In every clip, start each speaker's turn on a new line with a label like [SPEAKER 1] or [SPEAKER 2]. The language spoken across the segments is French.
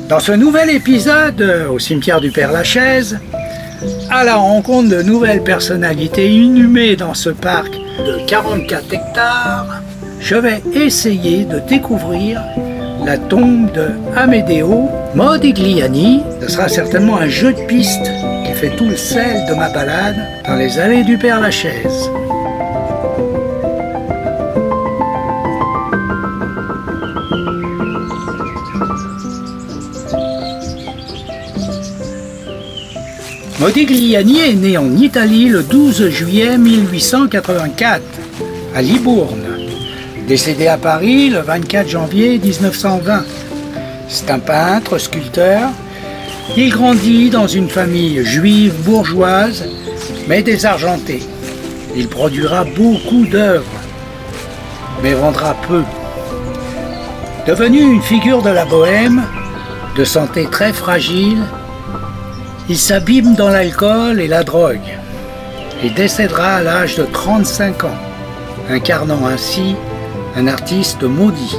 [SPEAKER 1] Dans ce nouvel épisode, au cimetière du Père-Lachaise, à la rencontre de nouvelles personnalités inhumées dans ce parc de 44 hectares, je vais essayer de découvrir la tombe de Amedeo Modigliani. Ce sera certainement un jeu de piste qui fait tout le sel de ma balade dans les allées du Père-Lachaise. Modigliani est né en Italie le 12 juillet 1884, à Libourne. Décédé à Paris le 24 janvier 1920. C'est un peintre, sculpteur. Il grandit dans une famille juive bourgeoise, mais désargentée. Il produira beaucoup d'œuvres, mais vendra peu. Devenu une figure de la bohème, de santé très fragile, il s'abîme dans l'alcool et la drogue. Il décédera à l'âge de 35 ans, incarnant ainsi un artiste maudit.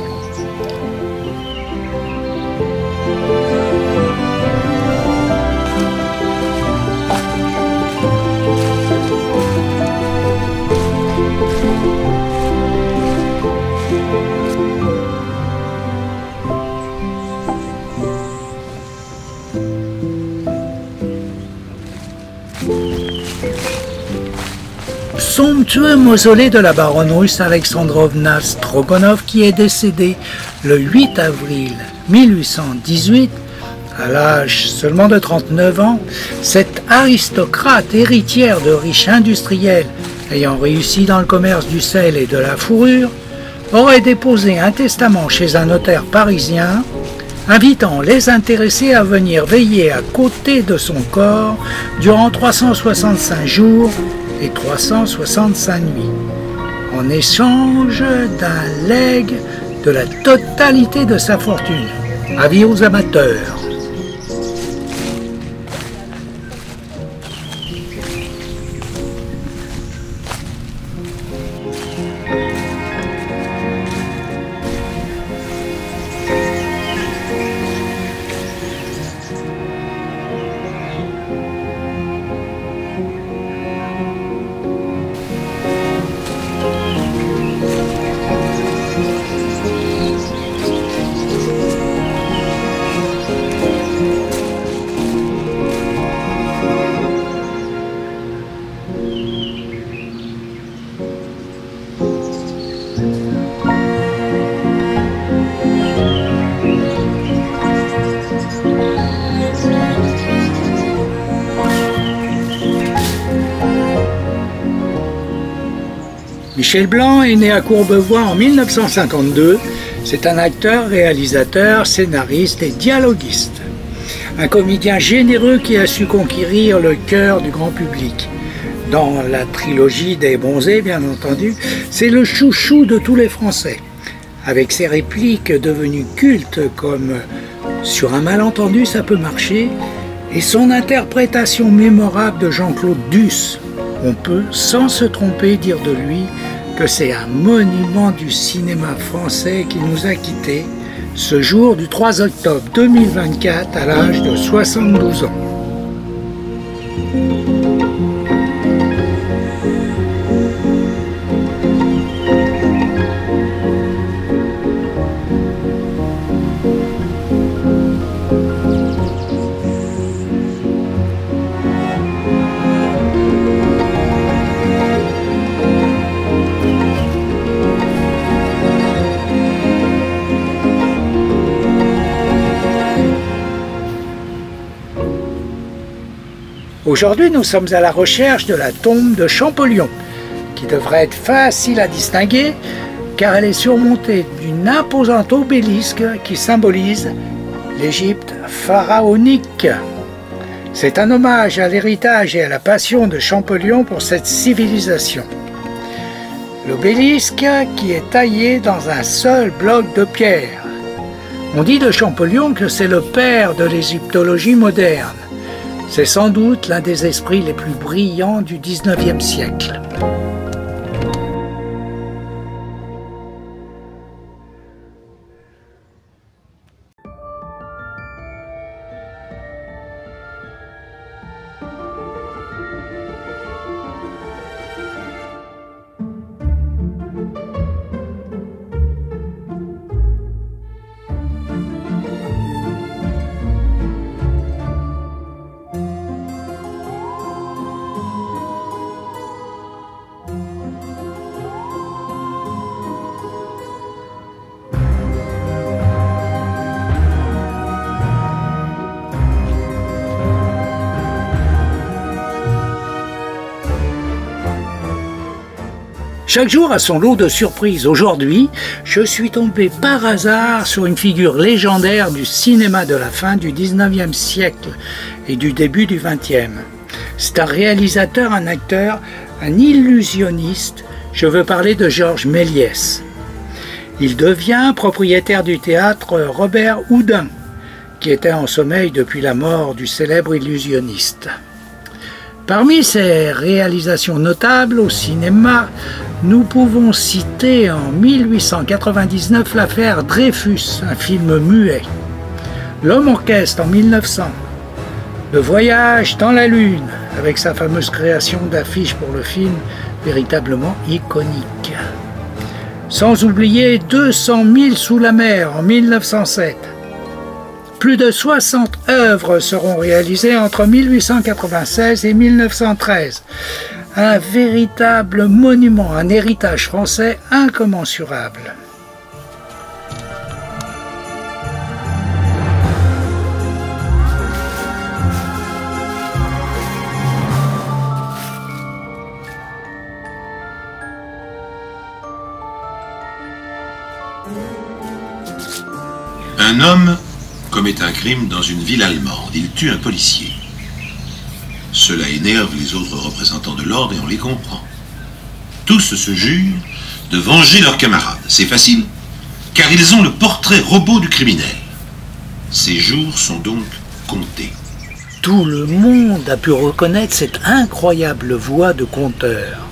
[SPEAKER 1] Somptueux mausolée de la baronne russe Alexandrovna Stroganov qui est décédée le 8 avril 1818, à l'âge seulement de 39 ans, cette aristocrate héritière de riches industriels ayant réussi dans le commerce du sel et de la fourrure, aurait déposé un testament chez un notaire parisien, invitant les intéressés à venir veiller à côté de son corps durant 365 jours et 365 nuits, en échange d'un legs de la totalité de sa fortune. Avis aux amateurs. Michel Blanc est né à Courbevoie en 1952. C'est un acteur, réalisateur, scénariste et dialoguiste. Un comédien généreux qui a su conquérir le cœur du grand public. Dans la trilogie des Bronzés, bien entendu, c'est le chouchou de tous les Français. Avec ses répliques devenues cultes comme « Sur un malentendu, ça peut marcher » et son interprétation mémorable de Jean-Claude Duss. On peut, sans se tromper, dire de lui que c'est un monument du cinéma français qui nous a quittés ce jour du 3 octobre 2024 à l'âge de 72 ans. Aujourd'hui, nous sommes à la recherche de la tombe de Champollion, qui devrait être facile à distinguer, car elle est surmontée d'une imposante obélisque qui symbolise l'Égypte pharaonique. C'est un hommage à l'héritage et à la passion de Champollion pour cette civilisation. L'obélisque qui est taillé dans un seul bloc de pierre. On dit de Champollion que c'est le père de l'égyptologie moderne. C'est sans doute l'un des esprits les plus brillants du XIXe siècle. Chaque jour a son lot de surprises. Aujourd'hui, je suis tombé par hasard sur une figure légendaire du cinéma de la fin du 19e siècle et du début du 20e. C'est un réalisateur, un acteur, un illusionniste. Je veux parler de Georges Méliès. Il devient propriétaire du théâtre Robert Houdin, qui était en sommeil depuis la mort du célèbre illusionniste. Parmi ses réalisations notables au cinéma, nous pouvons citer en 1899 l'affaire Dreyfus, un film muet, L'Homme Orchestre en 1900, Le Voyage dans la Lune, avec sa fameuse création d'affiches pour le film, véritablement iconique. Sans oublier 200 000 sous la mer en 1907. Plus de 60 œuvres seront réalisées entre 1896 et 1913. Un véritable monument, un héritage français incommensurable.
[SPEAKER 2] Un homme commet un crime dans une ville allemande. Il tue un policier. Cela énerve les autres représentants de l'ordre et on les comprend. Tous se jurent de venger leurs camarades. C'est facile, car ils ont le portrait robot du criminel. Ces jours sont donc comptés.
[SPEAKER 1] Tout le monde a pu reconnaître cette incroyable voix de conteur,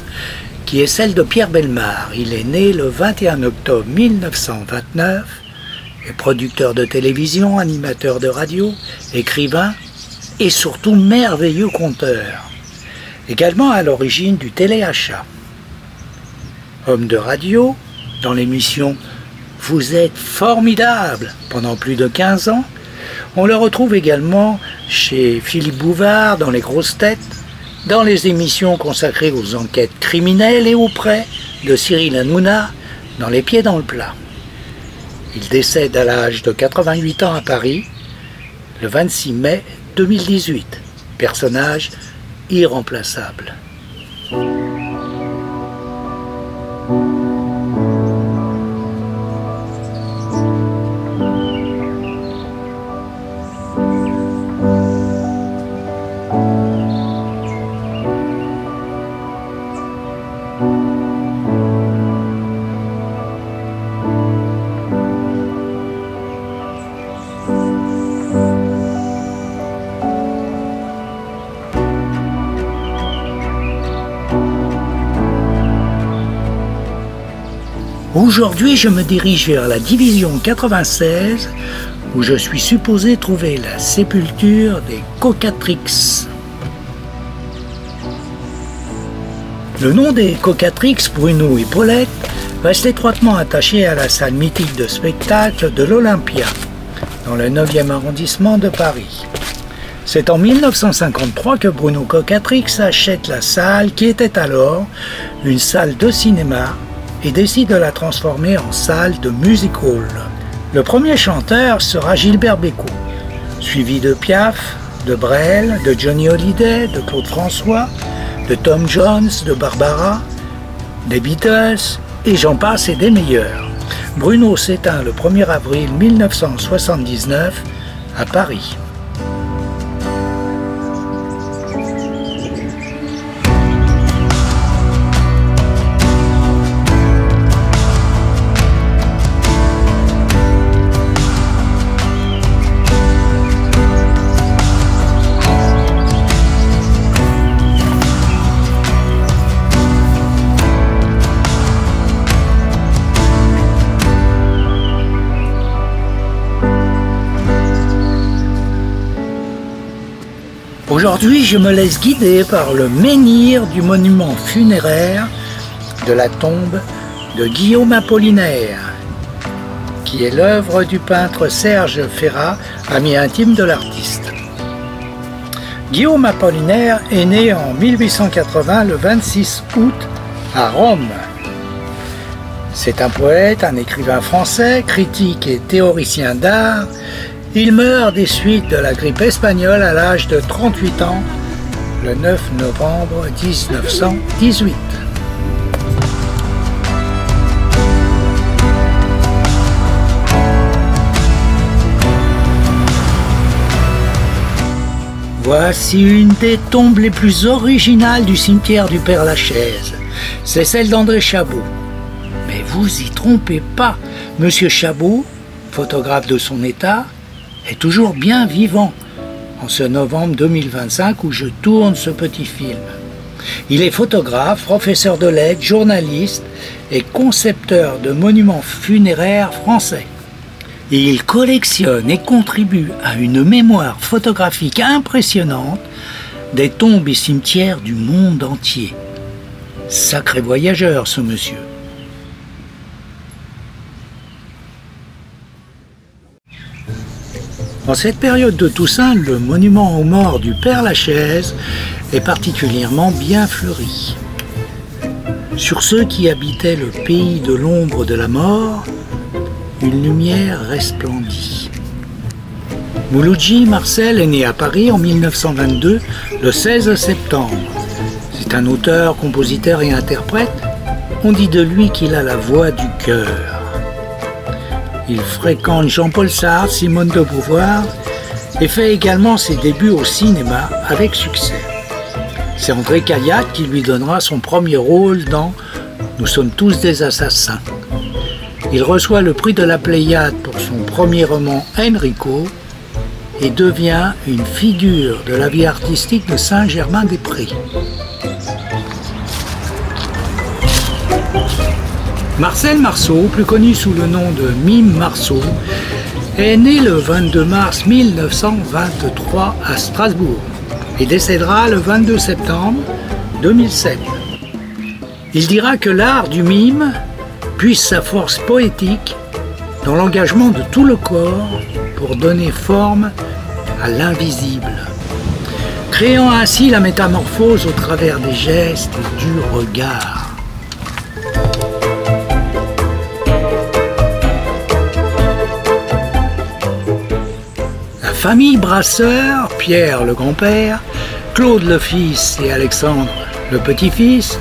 [SPEAKER 1] qui est celle de Pierre Bellemare. Il est né le 21 octobre 1929, est producteur de télévision, animateur de radio, écrivain et surtout merveilleux conteur. Également à l'origine du téléachat. Homme de radio, dans l'émission « Vous êtes formidable » pendant plus de 15 ans, on le retrouve également chez Philippe Bouvard dans Les Grosses Têtes, dans les émissions consacrées aux enquêtes criminelles et auprès de Cyril Hanouna dans Les Pieds dans le plat. Il décède à l'âge de 88 ans à Paris, le 26 mai 2018. Personnage irremplaçable. Aujourd'hui, je me dirige vers la division 96, où je suis supposé trouver la sépulture des Cocatrix. Le nom des Cocatrix, Bruno et Paulette, reste étroitement attaché à la salle mythique de spectacle de l'Olympia, dans le 9e arrondissement de Paris. C'est en 1953 que Bruno Cocatrix achète la salle qui était alors une salle de cinéma et décide de la transformer en salle de music hall. Le premier chanteur sera Gilbert Bécaud, suivi de Piaf, de Brel, de Johnny Hallyday, de Claude François, de Tom Jones, de Barbara, des Beatles, et j'en passe et des meilleurs. Bruno s'éteint le 1er avril 1979 à Paris. Aujourd'hui, je me laisse guider par le menhir du monument funéraire de la tombe de Guillaume Apollinaire, qui est l'œuvre du peintre Serge Ferrat, ami intime de l'artiste. Guillaume Apollinaire est né en 1880, le 26 août, à Rome. C'est un poète, un écrivain français, critique et théoricien d'art. Il meurt des suites de la grippe espagnole à l'âge de 38 ans, le 9 novembre 1918. Voici une des tombes les plus originales du cimetière du Père-Lachaise. C'est celle d'André Chabot. Mais vous y trompez pas, Monsieur Chabot, photographe de son état, est toujours bien vivant en ce novembre 2025 où je tourne ce petit film. Il est photographe, professeur de lettres, journaliste et concepteur de monuments funéraires français. Et il collectionne et contribue à une mémoire photographique impressionnante des tombes et cimetières du monde entier. Sacré voyageur, ce monsieur. En cette période de Toussaint, le monument aux morts du Père-Lachaise est particulièrement bien fleuri. Sur ceux qui habitaient le pays de l'ombre de la mort, une lumière resplendit. Mouloudji Marcel est né à Paris en 1922, le 16 septembre. C'est un auteur, compositeur et interprète. On dit de lui qu'il a la voix du cœur. Il fréquente Jean-Paul Sartre, Simone de Beauvoir et fait également ses débuts au cinéma avec succès. C'est André Cayatte qui lui donnera son premier rôle dans « Nous sommes tous des assassins ». Il reçoit le prix de la Pléiade pour son premier roman Enrico et devient une figure de la vie artistique de Saint-Germain-des-Prés. Marcel Marceau, plus connu sous le nom de Mime Marceau, est né le 22 mars 1923 à Strasbourg et décédera le 22 septembre 2007. Il dira que l'art du mime puise sa force poétique dans l'engagement de tout le corps pour donner forme à l'invisible, créant ainsi la métamorphose au travers des gestes et du regard. La famille Brasseur, Pierre le grand-père, Claude le fils et Alexandre le petit-fils,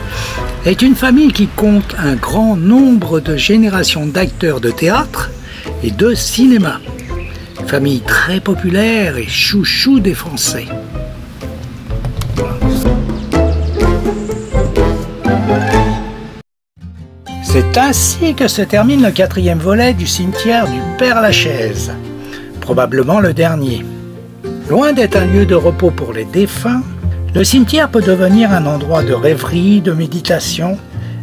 [SPEAKER 1] est une famille qui compte un grand nombre de générations d'acteurs de théâtre et de cinéma. Famille très populaire et chouchou des Français. C'est ainsi que se termine le 4e volet du cimetière du Père-Lachaise, probablement le dernier. Loin d'être un lieu de repos pour les défunts, le cimetière peut devenir un endroit de rêverie, de méditation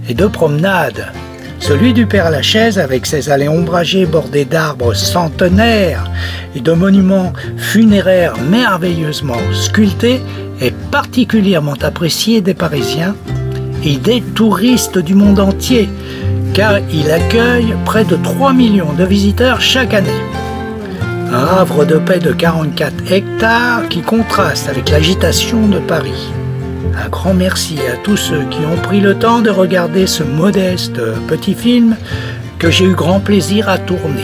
[SPEAKER 1] et de promenade. Celui du Père-Lachaise, avec ses allées ombragées bordées d'arbres centenaires et de monuments funéraires merveilleusement sculptés, est particulièrement apprécié des Parisiens et des touristes du monde entier, car il accueille près de 3 millions de visiteurs chaque année. Un havre de paix de 44 hectares qui contraste avec l'agitation de Paris. Un grand merci à tous ceux qui ont pris le temps de regarder ce modeste petit film que j'ai eu grand plaisir à tourner.